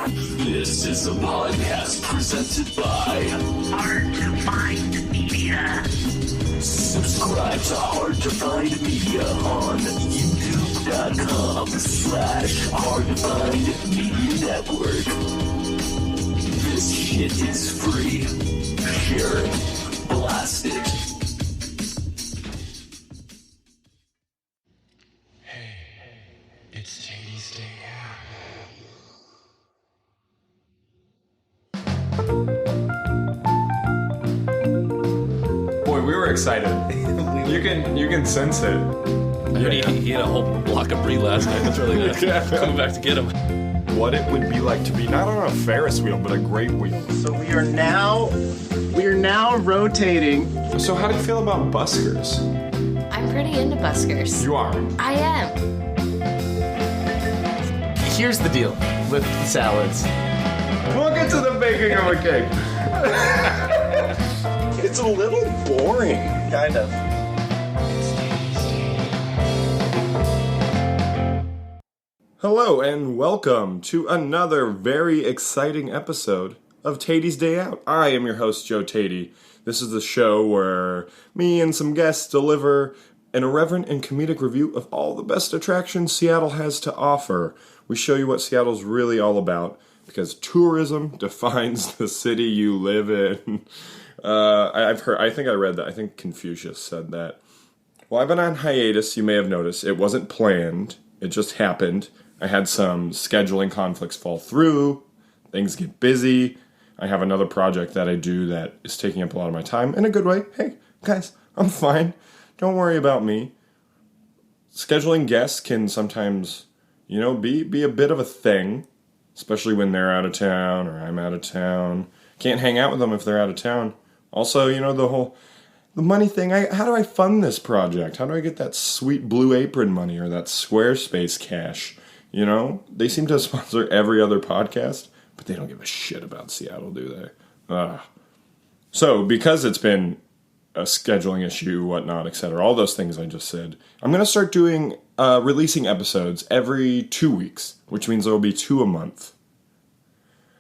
This is a podcast presented by Hard to Find Media. Subscribe to Hard to Find Media on youtube.com/HardToFindMedia Network. This shit is free. Share it. Blast it. It's Tady's Day Boy, we were excited. You can sense it. I heard he had a whole block of brie last night. That's really good. Coming back to get him. What it would be like to be not on a Ferris wheel, but a great wheel. So we are now rotating. So how do you feel about buskers? I'm pretty into buskers. You are. I am. Here's the deal with salads. We'll get to the baking of a cake. It's a little boring, kind of. Hello and welcome to another very exciting episode of Tady's Day Out. I am your host, Joe Tady. This is the show where me and some guests deliver an irreverent and comedic review of all the best attractions Seattle has to offer. We show you what Seattle's really all about, because tourism defines the city you live in. I think I read that. I think Confucius said that. Well, I've been on hiatus, you may have noticed. It wasn't planned. It just happened. I had some scheduling conflicts fall through. Things get busy. I have another project that I do that is taking up a lot of my time in a good way. Hey, guys, I'm fine. Don't worry about me. Scheduling guests can sometimes, be a bit of a thing, especially when they're out of town or I'm out of town. Can't hang out with them if they're out of town. Also, the money thing. How do I fund this project? How do I get that sweet Blue Apron money or that Squarespace cash? They seem to sponsor every other podcast, but they don't give a shit about Seattle, do they? So, because it's been a scheduling issue, whatnot, etc., all those things I just said, I'm going to start doing, releasing episodes every 2 weeks, which means there will be 2 a month.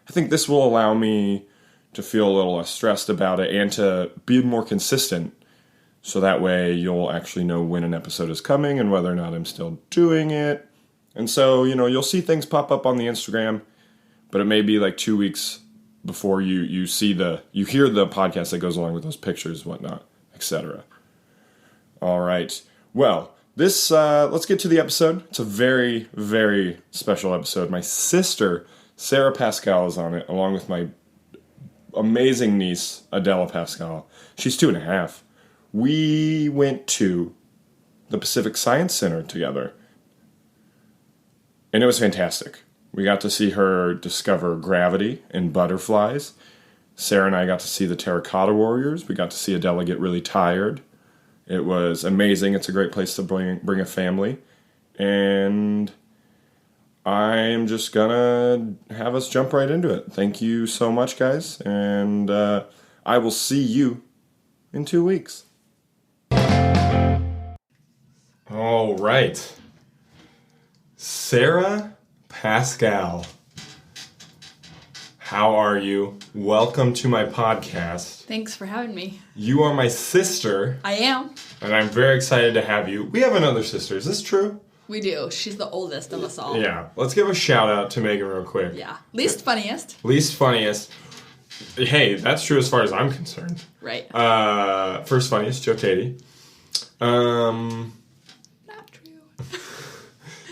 I think this will allow me to feel a little less stressed about it and to be more consistent, so that way you'll actually know when an episode is coming and whether or not I'm still doing it. And so, you'll see things pop up on the Instagram, but it may be like 2 weeks before you hear the podcast that goes along with those pictures, whatnot, etc. All right. Well, let's get to the episode. It's a very, very special episode. My sister, Sarah Pascal, is on it, along with my amazing niece, Adela Pascal. She's 2.5. We went to the Pacific Science Center together, and it was fantastic. We got to see her discover gravity and butterflies. Sarah and I got to see the Terracotta Warriors. We got to see Adela get really tired. It was amazing. It's a great place to bring a family. And I'm just gonna have us jump right into it. Thank you so much, guys. And I will see you in 2 weeks. All right. Sarah Pascal, how are you? Welcome to my podcast. Thanks for having me. You are my sister. I am. And I'm very excited to have you. We have another sister. Is this true? We do. She's the oldest of us all. Yeah. Let's give a shout out to Megan real quick. Yeah. Least funniest. Least funniest. Hey, that's true as far as I'm concerned. Right. First funniest, Joe Tady. Not true.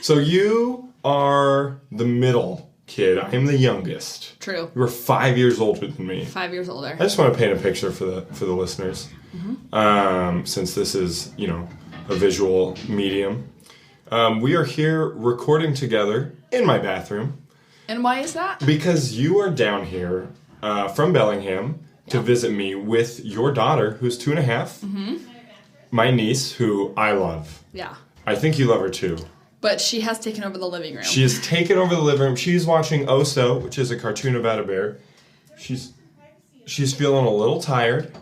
So you are the middle kid. I'm the youngest. True. You were 5 years older than me. 5 years older. I just want to paint a picture for the listeners. Mm-hmm. Since this is, a visual medium. We are here recording together in my bathroom. And why is that? Because you are down here from Bellingham to visit me with your daughter, who's 2.5. Mm-hmm. My niece, who I love. Yeah. I think you love her too. But she has taken over the living room. She has taken over the living room. She's watching Oso, which is a cartoon about a bear. She's feeling a little tired.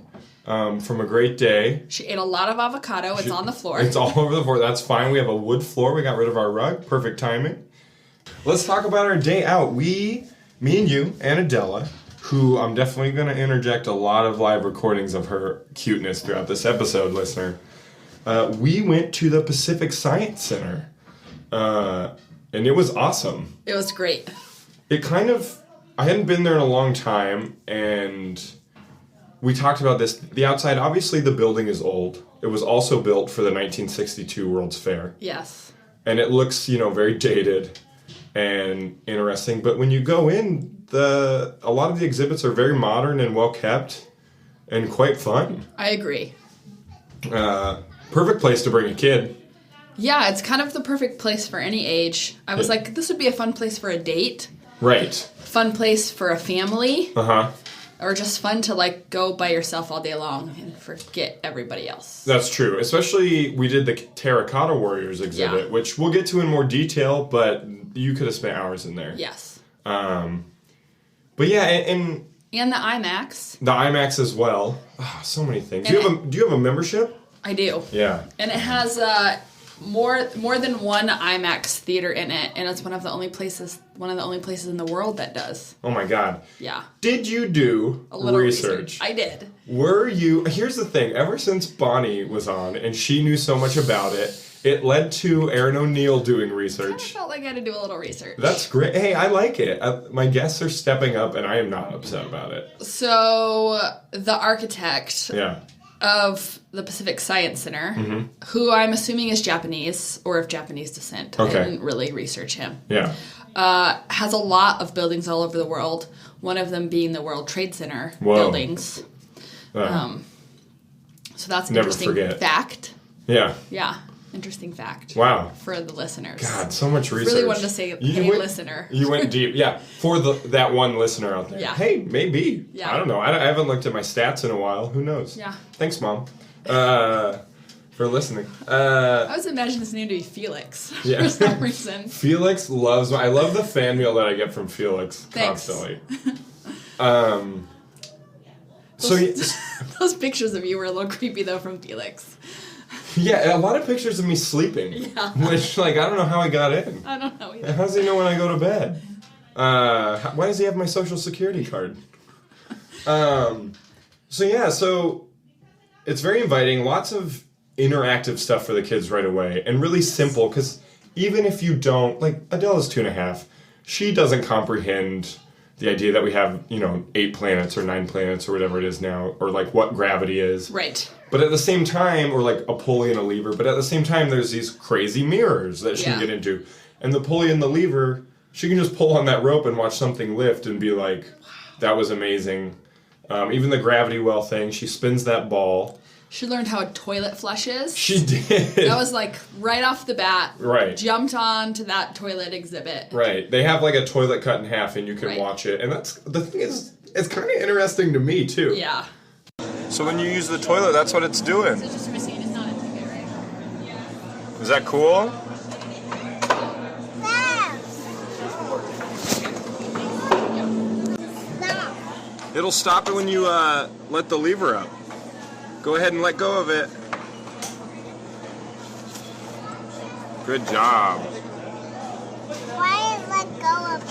from a great day. She ate a lot of avocado. It's on the floor. It's all over the floor. That's fine. We have a wood floor. We got rid of our rug. Perfect timing. Let's talk about our day out. We me and you and Adela, who I'm definitely going to interject a lot of live recordings of her cuteness throughout this episode, listener. We went to the Pacific Science Center, and it was awesome. It was great. I hadn't been there in a long time, and we talked about this. The outside, obviously the building is old. It was also built for the 1962 World's Fair. Yes. And it looks, very dated and interesting. But when you go in, a lot of the exhibits are very modern and well kept and quite fun. I agree. Perfect place to bring a kid. Yeah, it's kind of the perfect place for any age. I was like, this would be a fun place for a date. Right. Fun place for a family. Uh-huh. Or just fun to, go by yourself all day long and forget everybody else. That's true. Especially, we did the Terracotta Warriors exhibit, which we'll get to in more detail, but you could have spent hours in there. Yes. But yeah, and the IMAX. the IMAX as well. Oh, so many things. Do you have a membership? I do. Yeah. And it has more than one IMAX theater in it, and it's one of the only places in the world that does. Oh my God. Yeah. Did you do A little research? I did. Here's the thing, ever since Bonnie was on and she knew so much about it, it led to Aaron O'Neill doing I research. felt like I had to do a little research. That's great. Hey, I like it. My guests are stepping up and I am not upset about it. So, the architect Yeah. of the Pacific Science Center, who I'm assuming is Japanese, or of Japanese descent. Okay. I didn't really research him. Yeah. Has a lot of buildings all over the world, one of them being the World Trade Center buildings. So that's an Never interesting forget. fact. Yeah. Yeah, interesting fact. Wow. For the listeners. God, so much research. Really wanted to say, hey, listener. You went deep. Yeah, for that one listener out there. Yeah. Hey, maybe. Yeah. I don't know. I haven't looked at my stats in a while. Who knows? Yeah. Thanks, Mom, for listening. I was imagining his name to be Felix Yeah. for some reason. Felix loves I love the fan mail that I get from Felix Thanks. constantly. Those pictures of you were a little creepy, though, from Felix. Yeah, a lot of pictures of me sleeping. Yeah. Which, I don't know how I got in. I don't know either. How does he know when I go to bed? Why does he have my social security card? So it's very inviting. Lots of interactive stuff for the kids right away. And really simple, because even if you don't, Adela's 2.5, she doesn't comprehend the idea that we have, 8 planets or 9 planets or whatever it is now, or what gravity is. Right. But at the same time, or a pulley and a lever, but at the same time, there's these crazy mirrors that she can get into. And the pulley and the lever, she can just pull on that rope and watch something lift and be like, that was amazing. Even the gravity well thing, she spins that ball. She learned how a toilet flushes. She did. That was right off the bat. Right. Jumped on to that toilet exhibit. Right. They have a toilet cut in half and you can watch it. And that's the thing is, it's kind of interesting to me too. Yeah. So when you use the toilet, that's what it's doing. It's just machine. It's not a ticket, right? Is that cool? It'll stop it when you let the lever up. Go ahead and let go of it. Good job. Why let go of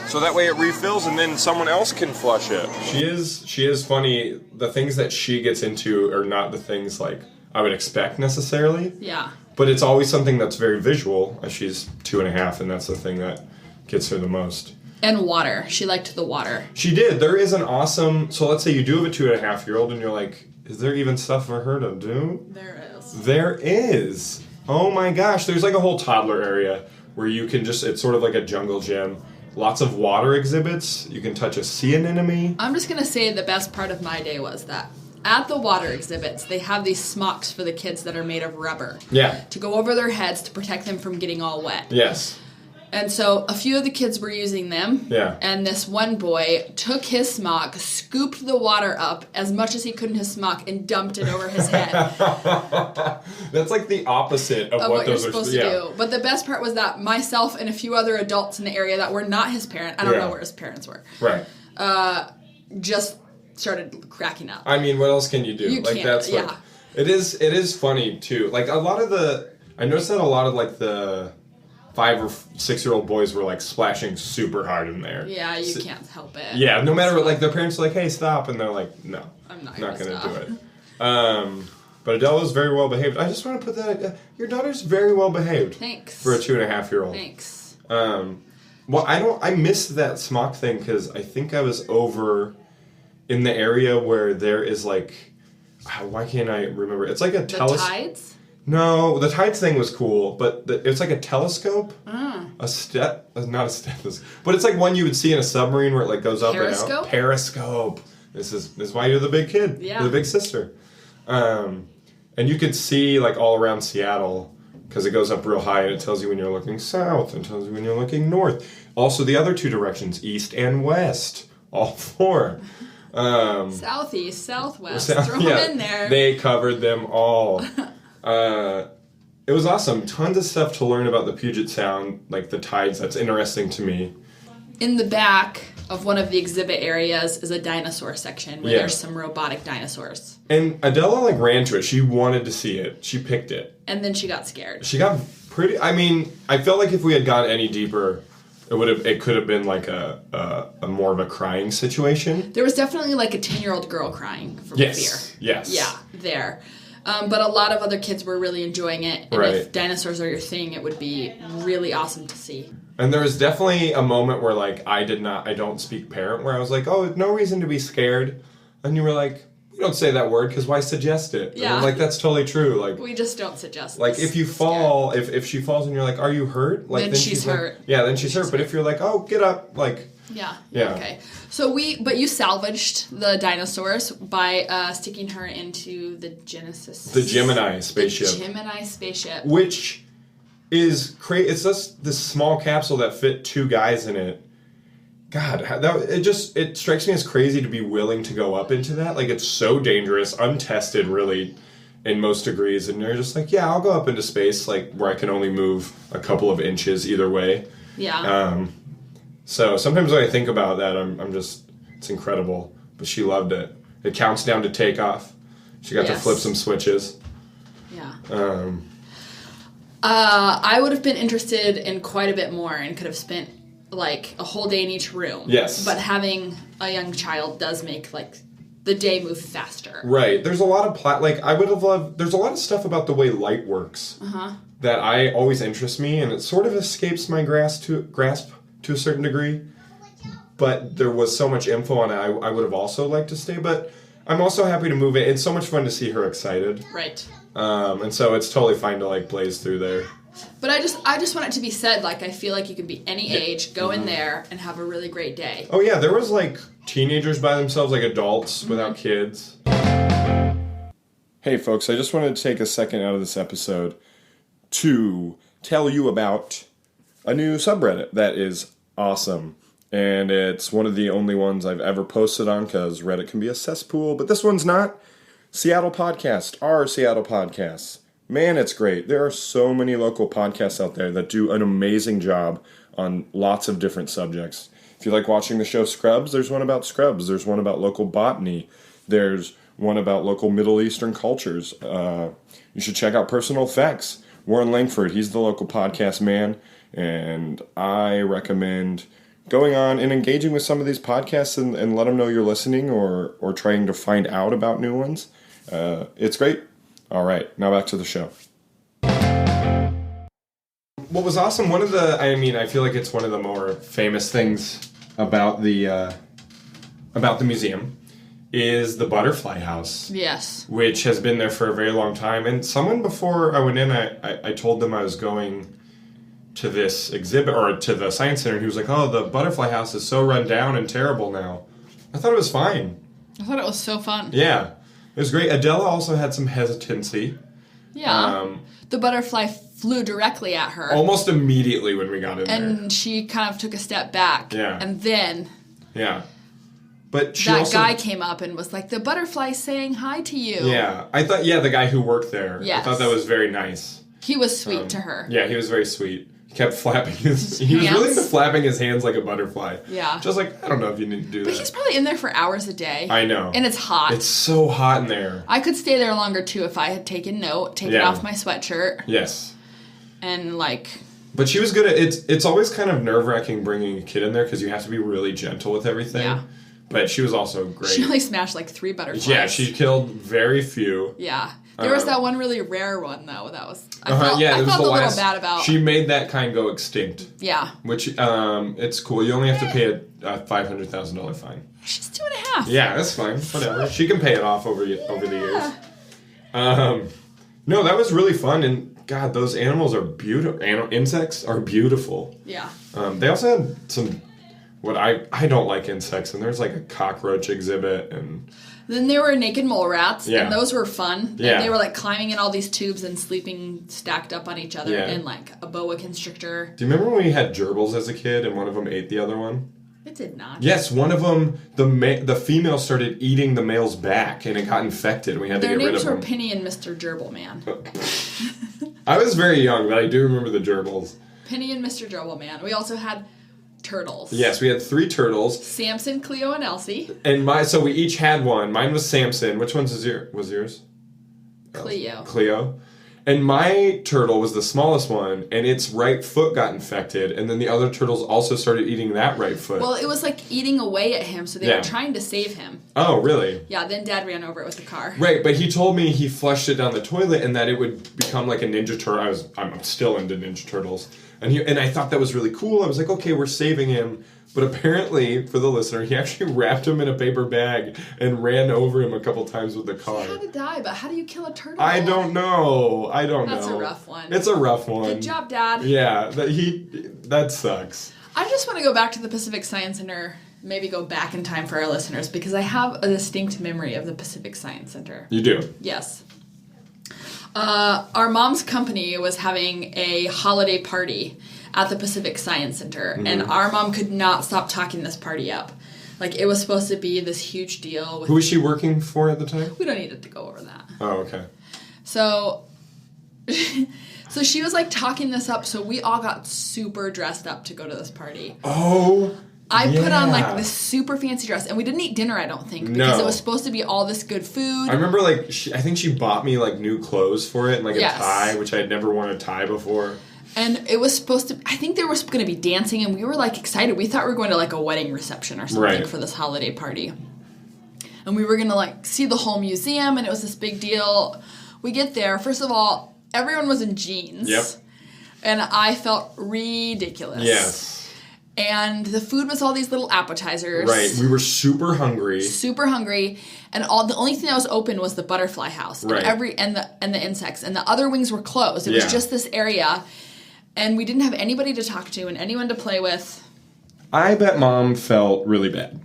it? So that way it refills and then someone else can flush it. She is funny. The things that she gets into are not the things I would expect necessarily. Yeah. But it's always something that's very visual, as she's 2.5, and that's the thing that gets her the most. And water. She liked the water. She did. There is an awesome... So let's say you do have a 2.5-year-old and you're like, is there even stuff for her to do? There is. There is. Oh my gosh. There's a whole toddler area where you can just... It's sort of like a jungle gym. Lots of water exhibits. You can touch a sea anemone. I'm just going to say the best part of my day was that at the water exhibits, they have these smocks for the kids that are made of rubber. Yeah. To go over their heads to protect them from getting all wet. Yes. And so a few of the kids were using them. Yeah. And this one boy took his smock, scooped the water up as much as he could in his smock, and dumped it over his head. That's the opposite of what you're those supposed to do. But the best part was that myself and a few other adults in the area that were not his parent, I don't know where his parents were, right, just started cracking up. I mean, what else can you do? You can't, That's yeah. It is funny too. A lot of I noticed that a lot of the 5 or 6-year-old boys were like splashing super hard in there. Yeah, you can't help it. Yeah, no matter what, like their parents are like, hey, stop, and they're like, no, I'm not gonna stop. do it. But Adele is very well behaved. I just want to put that. Your daughter's very well behaved. Thanks. For a 2.5-year-old. Thanks. Well, I missed that smock thing because I think I was over in the area where there is like, why can't I remember? It's like a The tides? No, the tides thing was cool, but it's like a telescope. Not a stethoscope, but it's like one you would see in a submarine where it like goes up and out. Periscope. This is why you're the big kid. Yeah. You're the big sister. And you could see like all around Seattle because it goes up real high and it tells you when you're looking south and tells you when you're looking north. Also the other 2 directions, east and west, all 4. Southeast, southwest. Throw them in there. They covered them all. It was awesome. Tons of stuff to learn about the Puget Sound, like the tides. That's interesting to me. In the back of one of the exhibit areas is a dinosaur section where there's some robotic dinosaurs. And Adela like ran to it. She wanted to see it. She picked it. And then she got scared. She got pretty. I mean, I felt like if we had gone any deeper, it could have been like a more of a crying situation. There was definitely like a 10-year-old girl crying from fear. Yes. Yeah, there. But a lot of other kids were really enjoying it. And if dinosaurs are your thing, it would be really awesome to see. And there was definitely a moment where, like, I don't speak parent, where I was like, oh, no reason to be scared. And you were like, we don't say that word because why suggest it? Yeah. And I'm like, that's totally true. Like, we just don't suggest like, if you fall, if she falls and you're like, are you hurt? Like, then she's hurt. Like, yeah, then she's hurt. But if you're like, oh, get up, like... Yeah. Yeah. Okay. So but you salvaged the dinosaurs by sticking her into the The Gemini spaceship. The Gemini spaceship. Which is crazy. It's just this small capsule that fit 2 guys in it. God, it strikes me as crazy to be willing to go up into that. Like, it's so dangerous, untested, really, in most degrees. And you're just like, yeah, I'll go up into space, like, where I can only move a couple of inches either way. Yeah. So sometimes when I think about that, I'm just, it's incredible. But she loved it. It counts down to takeoff. She got to flip some switches. Yeah. I would have been interested in quite a bit more and could have spent like a whole day in each room. Yes. But having a young child does make like the day move faster. Right. There's a lot of I would have loved, there's a lot of stuff about the way light works that I always interest me, and it sort of escapes my grasp to a certain degree. But there was so much info on it, I would have also liked to stay, but I'm also happy to move it. It's so much fun to see her excited. Right. And so it's totally fine to like blaze through there. But I just want it to be said, like, I feel like you can be any age, go in there, and have a really great day. Oh yeah, there was like teenagers by themselves, like adults without kids. Hey folks, I just wanted to take a second out of this episode to tell you about a new subreddit that is awesome. And it's one of the only ones I've ever posted on because Reddit can be a cesspool, but this one's not. Seattle Podcast, our Seattle Podcasts. Man, it's great. There are so many local podcasts out there that do an amazing job on lots of different subjects. If you like watching the show Scrubs, there's one about Scrubs. There's one about local botany. There's one about local Middle Eastern cultures. You should check out Personal Effects. Warren Langford, he's the local podcast man, and I recommend going on and engaging with some of these podcasts and let them know you're listening or trying to find out about new ones. It's great. All right, now back to the show. What was awesome, I feel like it's one of the more famous things about the museum is the Butterfly House. Yes. Which has been there for a very long time. And someone before I went in, I told them I was going to this exhibit, or to the Science Center, and he was like, oh, the Butterfly House is so run down and terrible now. I thought it was fine. I thought it was so fun. Yeah. It was great. Adela also had some hesitancy. Yeah. The butterfly flew directly at her. Almost immediately when we got in there. And she kind of took a step back. Yeah. And then... Yeah. But she that also... guy came up and was like, the butterfly's saying hi to you. Yeah. I thought, the guy who worked there. Yes. I thought that was very nice. He was sweet to her. Yeah, he was very sweet. Kept flapping he was really into flapping his hands like a butterfly. Yeah. Just like, I don't know if you need to do that. But he's probably in there for hours a day. I know. And it's hot. It's so hot in there. I could stay there longer too if I had taken off my sweatshirt. Yes. And But she was good at it. It's always kind of nerve-wracking bringing a kid in there because you have to be really gentle with everything. Yeah. But she was also great. She only smashed like 3 butterflies. Yeah, she killed very few. Yeah. There was that one really rare one, though. That was... I felt the a last, little bad about... She made that kind go extinct. Yeah. Which, it's cool. You only have to pay a $500,000 fine. She's 2.5. Yeah, that's fine. Whatever. She can pay it off over the years. No, that was really fun. And, God, those animals are beautiful. Insects are beautiful. Yeah. They also had some... What I don't like insects. And there's, like, a cockroach exhibit and... Then there were naked mole rats, Yeah. and those were fun. Yeah. And they were, like, climbing in all these tubes and sleeping stacked up on each other Yeah. in, like, a boa constrictor. Do you remember when we had gerbils as a kid and one of them ate the other one? It did not. Yes, one of them, the female started eating the male's back and it got infected and we had to Their get rid names of were them. Penny and Mr. Gerbil Man. I was very young, but I do remember the gerbils. Penny and Mr. Gerbil Man. We also had turtles. Yes, we had 3 turtles. Samson, Cleo, and Elsie. And so we each had one. Mine was Samson. Which one's was yours? Cleo. Cleo. And my turtle was the smallest one, and its right foot got infected, and then the other turtles also started eating that right foot. Well, it was like eating away at him, so they Yeah. were trying to save him. Oh, really? Yeah, then Dad ran over it with the car. Right, but he told me he flushed it down the toilet and that it would become like a Ninja Turtle. I'm still into Ninja Turtles. And I thought that was really cool. I was like, okay, we're saving him. But apparently, for the listener, he actually wrapped him in a paper bag and ran over him a couple times with the car. He had to die, but how do you kill a turtle? I don't know. That's a rough one. It's a rough one. Good job, Dad. Yeah, that sucks. I just want to go back to the Pacific Science Center, maybe go back in time for our listeners, because I have a distinct memory of the Pacific Science Center. You do? Yes. Our mom's company was having a holiday party at the Pacific Science Center, and our mom could not stop talking this party up. Like, it was supposed to be this huge deal. Who was she working for at the time? We don't need to go over that. Oh, okay. So, so she was, like, talking this up, so we all got super dressed up to go to this party. Oh, I put on, like, yeah. this super fancy dress, and we didn't eat dinner, I don't think, because No. it was supposed to be all this good food. I remember, like, I think she bought me, like, new clothes for it, and, like, Yes. a tie, which I had never worn a tie before. And it was supposed to, I think there was going to be dancing, and we were, like, excited. We thought we were going to, like, a wedding reception or something Right. for this holiday party. And we were going to, like, see the whole museum, and it was this big deal. We get there. First of all, everyone was in jeans. Yep. And I felt ridiculous. Yes. And the food was all these little appetizers. Right. We were super hungry. Super hungry, and the only thing that was open was the butterfly house, Right. and the insects, and the other wings were closed. It was Yeah. just this area, and we didn't have anybody to talk to and anyone to play with. I bet Mom felt really bad.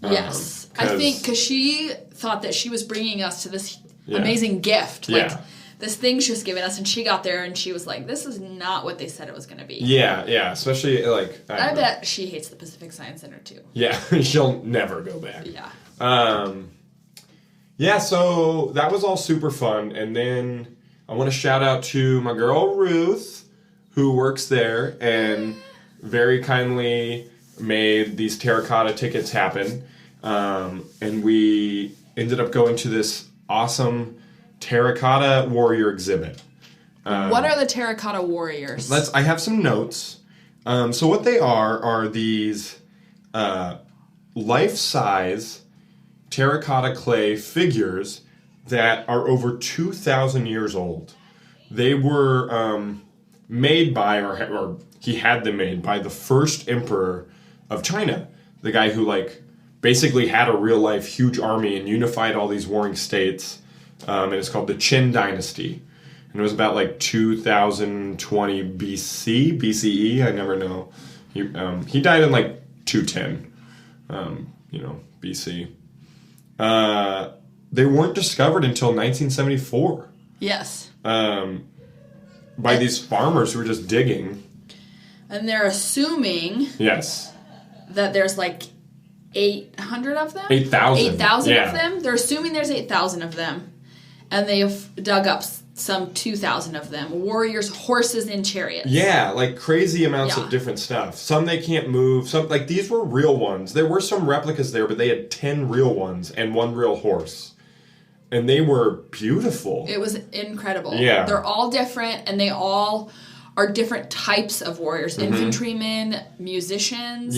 Yes, I think because she thought that she was bringing us to this Yeah. amazing gift, like Yeah. this thing she was giving us, and she got there and she was like, "This is not what they said it was going to be." Yeah, especially, like... I don't know. bet she hates the Pacific Science Center too. Yeah, she'll never go back. Yeah. Yeah, so that was all super fun. And then I want to shout out to my girl Ruth, who works there and very kindly made these terracotta tickets happen. And we ended up going to this awesome terracotta warrior exhibit. What are the terracotta warriors? I have some notes. So what they are these life-size terracotta clay figures that are over 2,000 years old. They were made by, or he had them made by the first emperor of China. The guy who, like, basically had a real-life huge army and unified all these warring states. And it's called the Qin Dynasty. And it was about, like, 2020 BCE, I never know. He died in, like, 210, BC. They weren't discovered until 1974. Yes. By these farmers who were just digging. And they're assuming Yes. that there's like 800 of them? 8,000. 8,000 Yeah. of them? They're assuming there's 8,000 of them. And they've dug up some 2,000 of them. Warriors, horses, and chariots. Yeah, like crazy amounts Yeah. of different stuff. Some they can't move. Some, like, these were real ones. There were some replicas there, but they had 10 real ones and 1 real horse. And they were beautiful. It was incredible. Yeah. They're all different, and they all are different types of warriors. Infantrymen, musicians,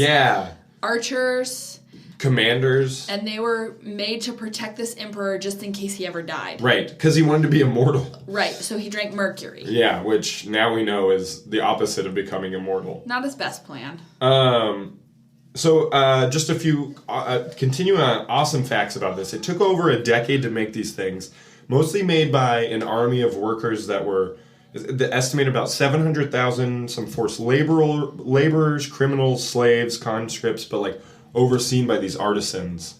archers, commanders. And they were made to protect this emperor just in case he ever died. Right, because he wanted to be immortal. Right, so he drank mercury. Yeah, which now we know is the opposite of becoming immortal. Not his best plan. So just a few continuing awesome facts about this. It took over a decade to make these things, mostly made by an army of workers that were estimated about 700,000, some forced laborers, criminals, slaves, conscripts, but like overseen by these artisans.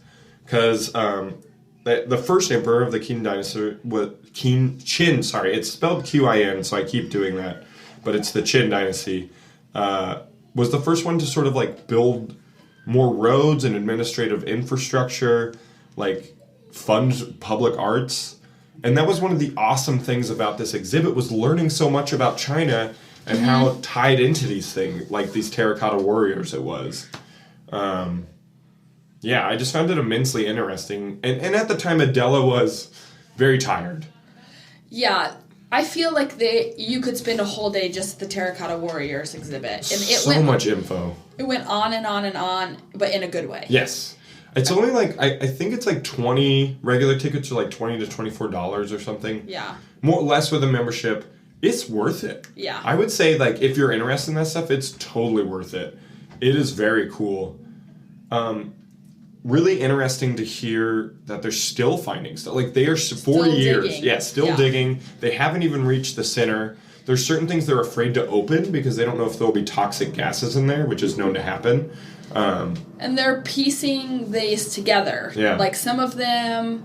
Because the first emperor of the Qin dynasty was Qin, it's spelled Qin, so I keep doing that, but it's the Qin dynasty, was the first one to sort of like build more roads and administrative infrastructure, like fund public arts. And that was one of the awesome things about this exhibit, was learning so much about China and how tied into these things, like these terracotta warriors it was. I just found it immensely interesting. And at the time, Adela was very tired. Yeah, I feel like you could spend a whole day just at the Terracotta Warriors exhibit. And So much info. It went on and on and on, but in a good way. Yes. It's only like, I think it's like 20, regular tickets are like $20 to $24 or something. Yeah. More or less with a membership. It's worth it. Yeah. I would say, like, if you're interested in that stuff, it's totally worth it. It is very cool. Really interesting to hear that they're still finding stuff. Like, they are 4 years. Digging. Yeah, still digging. They haven't even reached the center. There's certain things they're afraid to open because they don't know if there'll be toxic gases in there, which is known to happen. And they're piecing these together. Yeah. Like, some of them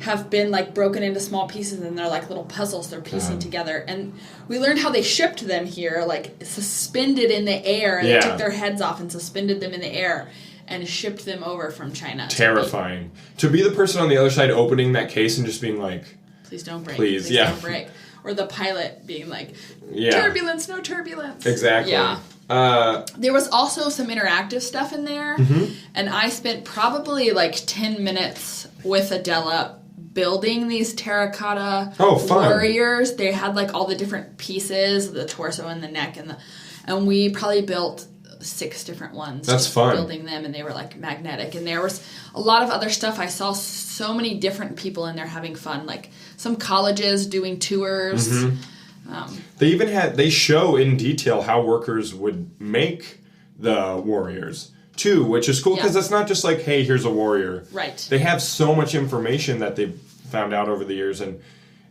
have been, like, broken into small pieces, and they're like little puzzles they're piecing together. And we learned how they shipped them here, like, suspended in the air. And they took their heads off and suspended them in the air and shipped them over from China. Terrifying. To be the person on the other side opening that case and just being like, please don't break. Please, don't break. Or the pilot being like, turbulence, no turbulence. Exactly. Yeah. There was also some interactive stuff in there, and I spent probably like 10 minutes with Adela building these terracotta warriors. They had like all the different pieces, the torso and the neck, and we probably built 6 different ones. That's fun. Building them, and they were like magnetic. And there was a lot of other stuff. I saw so many different people in there having fun, like some colleges doing tours. They show in detail how workers would make the warriors too, which is cool because it's not just like, hey, here's a warrior. Right. They have so much information that they've found out over the years, and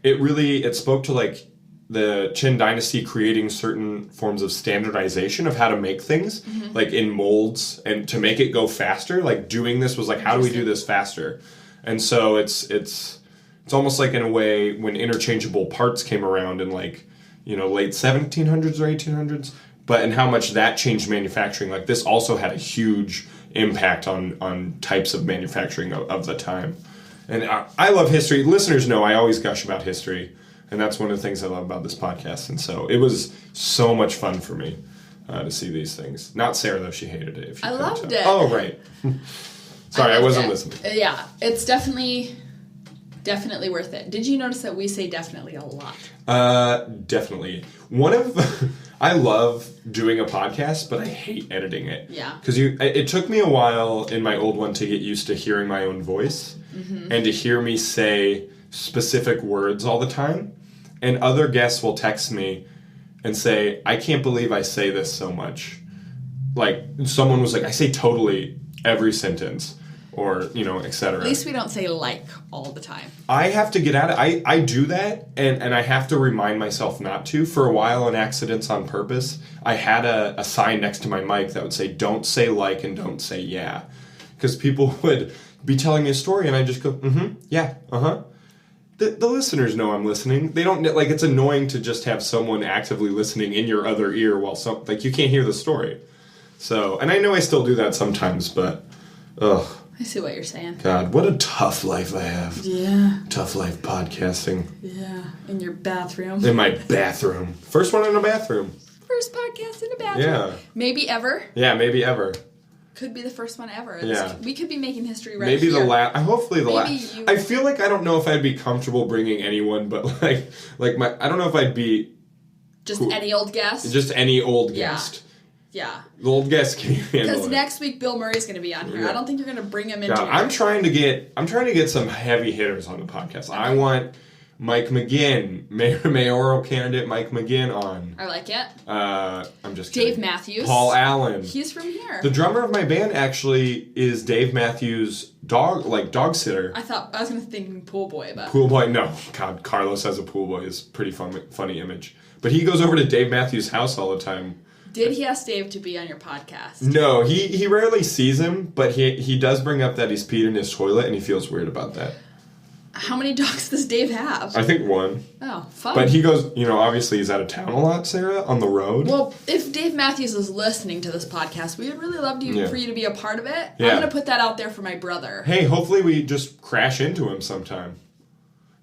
it spoke to like the Qin dynasty creating certain forms of standardization of how to make things, like in molds, and to make it go faster. Like doing this was like, how do we do this faster? And so it's almost like in a way when interchangeable parts came around in like, late 1700s or 1800s, and how much that changed manufacturing. Like this also had a huge impact on types of manufacturing of the time. And I love history. Listeners know I always gush about history. And that's one of the things I love about this podcast. And so it was so much fun for me to see these things. Not Sarah, though. She hated it. I loved it. Oh, right. Sorry, I wasn't listening. Yeah, it's definitely worth it. Did you notice that we say definitely a lot? Definitely. I love doing a podcast, but I hate editing it. Yeah. Because it took me a while in my old one to get used to hearing my own voice and to hear me say specific words all the time. And other guests will text me and say, I can't believe I say this so much. Like, someone was like, I say totally every sentence. Or, etc. At least we don't say like all the time. I have to get at it. I do that, and I have to remind myself not to. For a while on Accidents on Purpose, I had a sign next to my mic that would say, don't say like and don't say yeah. Because people would be telling me a story, and I just go, yeah, The listeners know I'm listening. They don't, like, it's annoying to just have someone actively listening in your other ear while you can't hear the story. So, and I know I still do that sometimes, but, ugh. I see what you're saying. God, what a tough life I have. Yeah. Tough life podcasting. Yeah. In your bathroom. In my bathroom. First one in a bathroom. First podcast in a bathroom. Yeah. Maybe ever. Yeah, maybe ever. Could be the first one ever. Yeah. We could be making history right maybe here. The last. Hopefully the Maybe last. you... I feel like I don't know if I'd be comfortable bringing anyone, but I don't know if I'd be Just any old guest? Just any old Yeah. guest. Yeah. The old guest can handle it. Because next week Bill Murray's going to be on here. Yeah. I don't think you're going to bring him into God, I'm trying to get some heavy hitters on the podcast. Okay. I want Mike McGinn, mayoral candidate Mike McGinn on. I like it. I'm just kidding. Dave Matthews. Paul Allen. He's from here. The drummer of my band actually is Dave Matthews' dog sitter. I was going to think pool boy, but... Pool boy? No. God, Carlos as a pool boy is a pretty funny image. But he goes over to Dave Matthews' house all the time. Did he ask Dave to be on your podcast? No, he rarely sees him, but he does bring up that he's peed in his toilet, and he feels weird about that. How many dogs does Dave have? I think one. Oh, fun. But he goes, obviously he's out of town a lot, Sarah, on the road. Well, if Dave Matthews is listening to this podcast, we would really love for you to be a part of it. Yeah. I'm going to put that out there for my brother. Hey, hopefully we just crash into him sometime.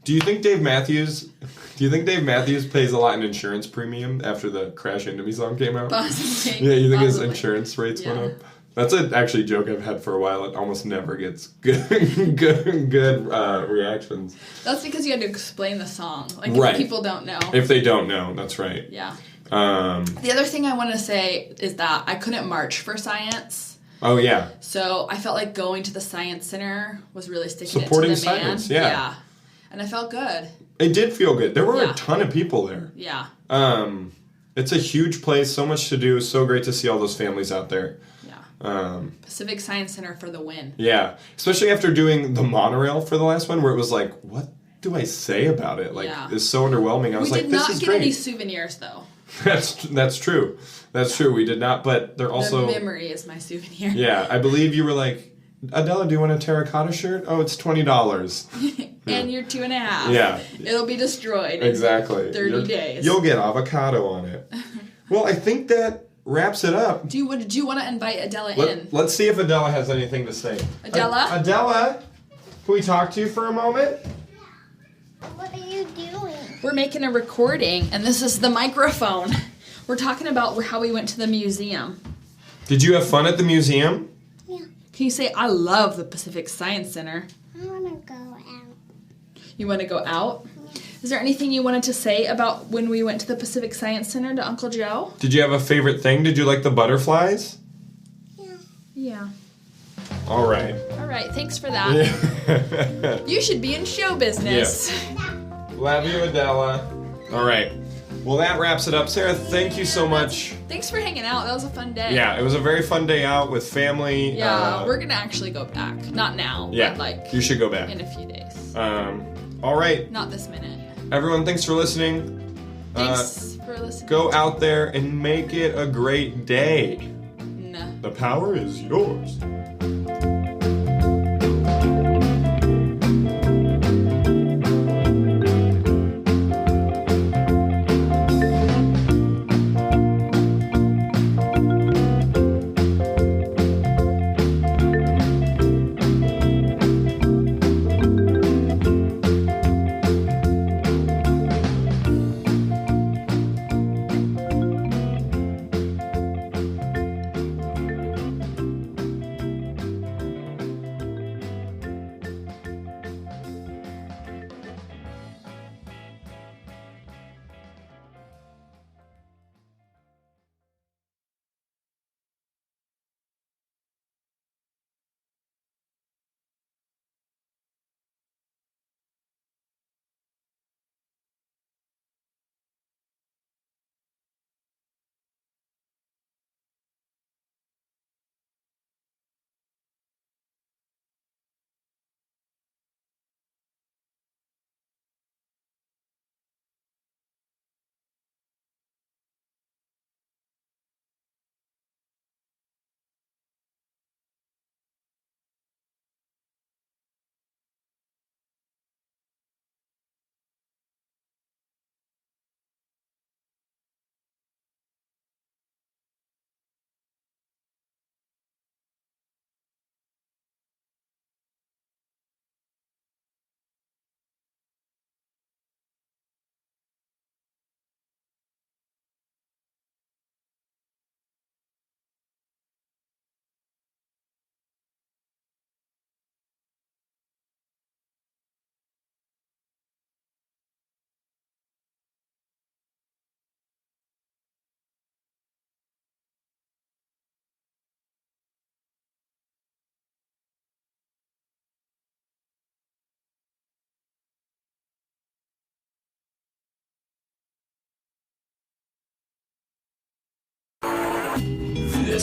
Do you think Dave Matthews pays a lot in insurance premium after the Crash Into Me song came out? Possibly. Yeah, you think his Possibly. insurance rates went up? That's actually a joke I've had for a while. It almost never gets good reactions. That's because you had to explain the song. Like, right. If people don't know. If they don't know, that's right. Yeah. The other thing I want to say is that I couldn't march for science. Oh, yeah. So I felt like going to the Science Center was really sticking Supporting it to the man. science, yeah. And I felt good. It did feel good. There were a ton of people there. Yeah. It's a huge place, so much to do, so great to see all those families out there. Pacific Science Center for the win. Yeah, especially after doing the monorail for the last one, where it was like, what do I say about it? Like, it's so underwhelming. I was like, this is great. We did not get any souvenirs, though. That's true. That's true. We did not, but they're also... The memory is my souvenir. Yeah, I believe you were like, Adela, do you want a terracotta shirt? Oh, it's $20. And you're 2.5. Yeah. It'll be destroyed Exactly. in 30 days. You'll get avocado on it. Well, I think that wraps it up. Do you want to invite Adela in? Let's see if Adela has anything to say. Adela? Adela, can we talk to you for a moment? What are you doing? We're making a recording, and this is the microphone. We're talking about how we went to the museum. Did you have fun at the museum? Yeah. Can you say, I love the Pacific Science Center? I want to go out. You want to go out? Is there anything you wanted to say about when we went to the Pacific Science Center to Uncle Joe? Did you have a favorite thing? Did you like the butterflies? Yeah. All right. All right, thanks for that. You should be in show business. Yeah. Love you, Adela. All right. Well, that wraps it up. Sarah, thank you so much. Thanks for hanging out. That was a fun day. Yeah, it was a very fun day out with family. Yeah, we're going to actually go back. Not now, but like... You should go back. In a few days. All right. Not this minute. Everyone, thanks for listening. Thanks for listening. Go out there and make it a great day. No. The power is yours.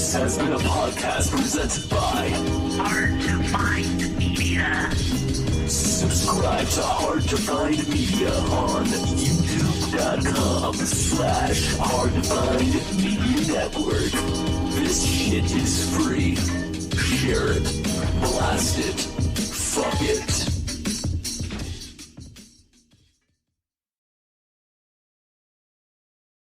This has been a podcast presented by Hard to Find Media. Subscribe to Hard to Find Media on YouTube.com/Hard to Find Media Network. This shit is free. Share it. Blast it. Fuck it.